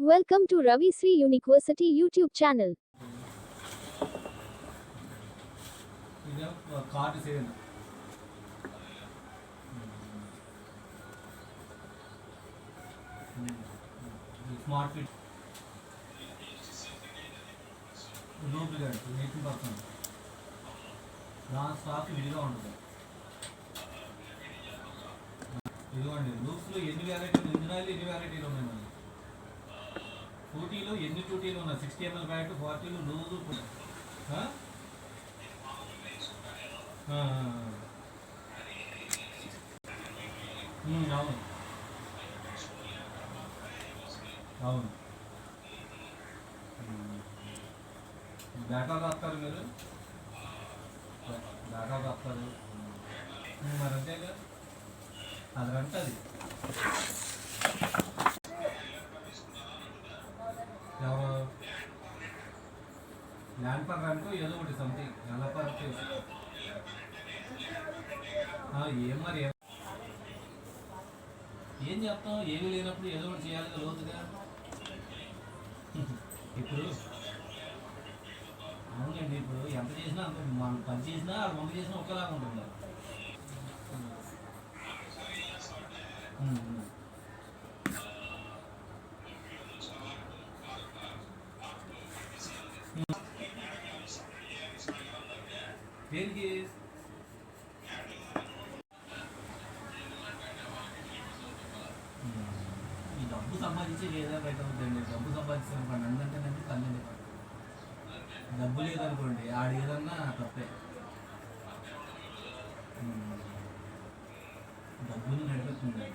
Welcome to Ravi Sri University YouTube channel. Card sale smart fit duplicate 18%. దాని stock విడిగా ఉంటుంది. ఇదిగోండి లూప్స్లో ఎన్ని వెరైటీలు ఇంజనాయిలు ఎన్ని వెరైటీలు ఉన్నాయి. ఫ్రూటీలో ఎన్ని ఫ్రూటీలు ఉన్నాయి. 60 ml ప్యాకెట్ 40 లూజు. అవును అవును బ్యాటాలు వస్తారు మీరు బ్యాటాలు వస్తారు మరి అంతేగా అది అంటది ఎవరు ల్యాండ్ పర్ ర్యాంకు ఏదో ఒకటి సంథింగ్ ఎలా పర్ ఏం మరి ఏం చెప్తాం. ఏమీ లేనప్పుడు ఏదో ఒకటి చేయాలి లోతుగా. ఇప్పుడు అవునండి, ఇప్పుడు ఎంత చేసినా అంత మనం పని చేసినా వాళ్ళు వంట చేసినా ఒకేలాగా ఉంటుంది. దేనికి ఈ డబ్బు సంపాదించి ఏదో బయట అవుతుందండి. డబ్బు సంపాదించిన పని అందుకంటేనండి పన్నెండు పని. డబ్బు లేదనుకోండి ఆడు ఏదన్నా తప్పే. డబ్బుని నడిపిస్తుంది.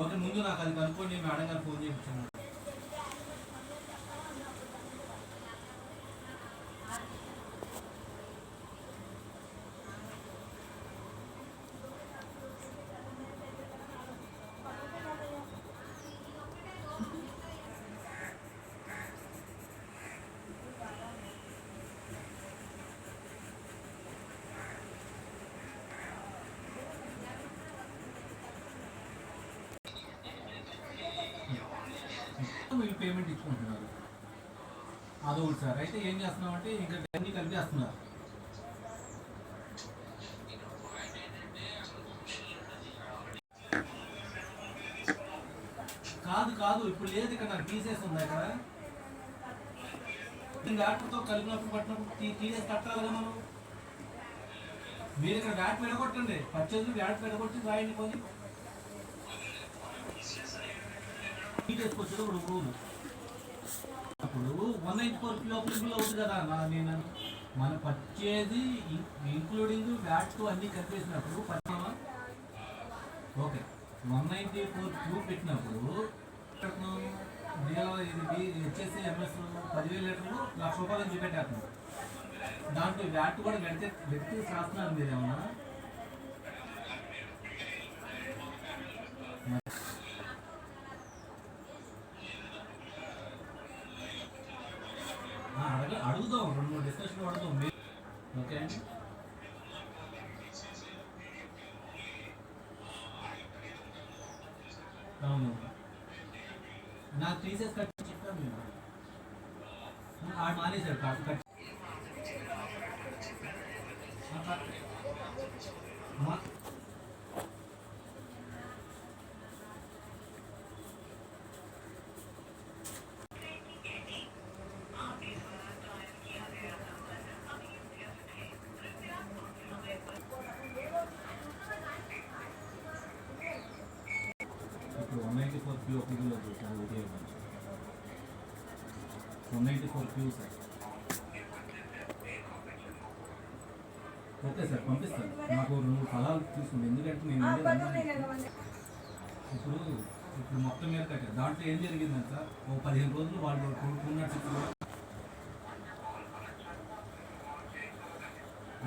ఓకే, ముందు నాకు అది కనుక్కోండి. మేడం గారు ఫోన్ చేయించాను. మీరు పేమెంట్ ఇచ్చుకుంటున్నారు. అదొకటి సార్. అయితే ఏం చేస్తున్నామంటే ఇంకా అన్నీ కలిపేస్తున్నారు. కాదు కాదు ఇప్పుడు లేదు. ఇక్కడ నాకు తీసేసి ఉంది. ఇక్కడ వ్యాట్తో కలిపినప్పుడు పట్టినప్పుడు తీసేసి కట్టాలిగా మనం. మీరు ఇక్కడ వ్యాట్ పెడగొట్టండి. పర్చేజ్ వ్యాట్ పెడగొట్టి రాయండి. కొని తీసుకొచ్చేది ఇప్పుడు రూలు. అప్పుడు 194 కిలో అప్లికబుల్ అవుతుంది కదా. నేను మన పర్చేది ఇంక్లూడింగ్ వ్యాట్ అన్నీ కలిపేసినప్పుడు పట్టినామా. ఓకే, 194 క్యూ పెట్టినప్పుడు ఇది వచ్చేసి ఎంఎస్ 10,000 లీటర్లు ₹1,00,000 అని చూపెట్టేస్తున్నాం. దాంట్లో వ్యాట్ కూడా వ్యక్తి శాస్త్రాలు మీరు ఏమన్నా అడుగుదాం. 2-3 డిస్కషన్ అడుగుదాం. ఓకే అండి. అవును, నాకు తీసేసి కట్టి చెప్పాను. నేను ఆడు మానేశాడు కట్టి. ఇప్పుడు 194 క్యూ అప్లికబుల్ అవుతుంది. Okay, 194 Q sir. Okay sir, పంపిస్తాను. నాకు 2 ఫలాలు తీసుకుంది. ఎందుకంటే నేను ఇప్పుడు మొత్తం మీద కట్టాను. దాంట్లో ఏం జరిగిందంటే సార్, ఓ 15 రోజులు వాళ్ళు 206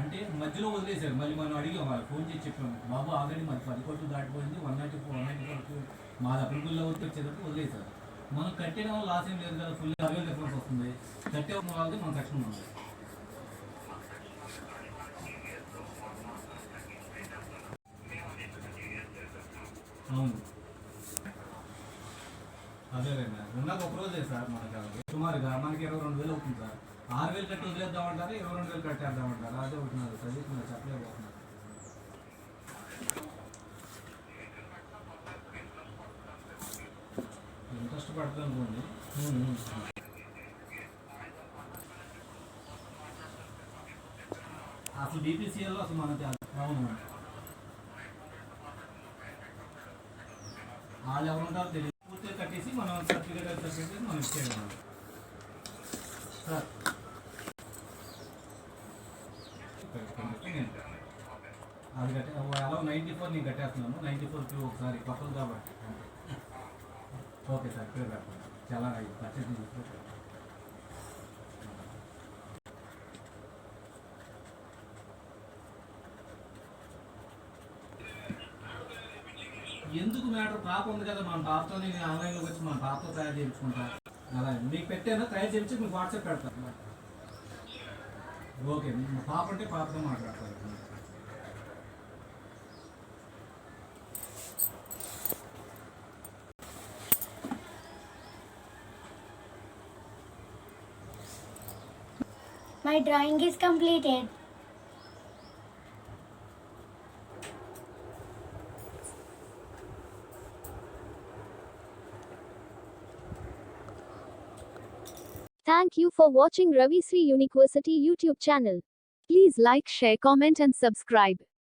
అంటే మధ్యలో వదిలేశారు. మళ్ళీ మనం అడిగాం, వాళ్ళు ఫోన్ చేసి చెప్పాము, బాబు ఆల్రెడీ మాది 10 కోట్లు దాటిపోయింది, 194 మాది అప్లికబుల్ అవుతే వచ్చేటప్పుడు వదిలేశారు. మనం కట్టిన వాళ్ళు లాస్ ఏం లేదు కదా. ఫుల్ 60,000 డిఫరెన్స్ వస్తుంది. కట్టే వాళ్ళకి మన కష్టం ఉంది. అవును అదేలేండి ఉన్నది ఒక రోజే సార్ మనకి అలాగే సుమారుగా మనకి 22,000 అవుతుంది సార్. 6,000 కట్టి వదిలేద్దామంటారా, 22,000 కట్టేద్దామంటారా? అదే ఒకటి నాకు సజెషన్ చెప్పలేకపోతున్నాను. ఇంట్రెస్ట్ పడుతుంది అనుకోండి. అసలు బీపీసీఎల్లో అసలు మనకి అవును వాళ్ళు ఎవరు ఉంటారో తెలియదు. పూర్తిగా కట్టేసి మనం సర్టిఫికేట్ మనం ఇచ్చేయగలం సార్. అది కట్టే అలా 94 నేను కట్టేస్తున్నాను. 94కి ఒకసారి కొత్తది కాబట్టి ఓకే సార్ ఇప్పుడే కట్టాను. చాలా పర్చేజ్ తీసుకుంటాను. ఎందుకు మ్యాటర్ పాప ఉంది కదా, మన పాపతో నేను ఆన్లైన్లోకి వచ్చి మన పాపతో తయారు చేయించుకుంటా. అలా మీకు పెట్టాను, తయారు చేయించి మీకు వాట్సాప్ పెడతాను. ఓకే మా పాప అంటే పాపతో మాట్లాడతారు. My drawing is completed. Thank you for watching Ravi Sri University YouTube channel. Please like, share, comment and subscribe.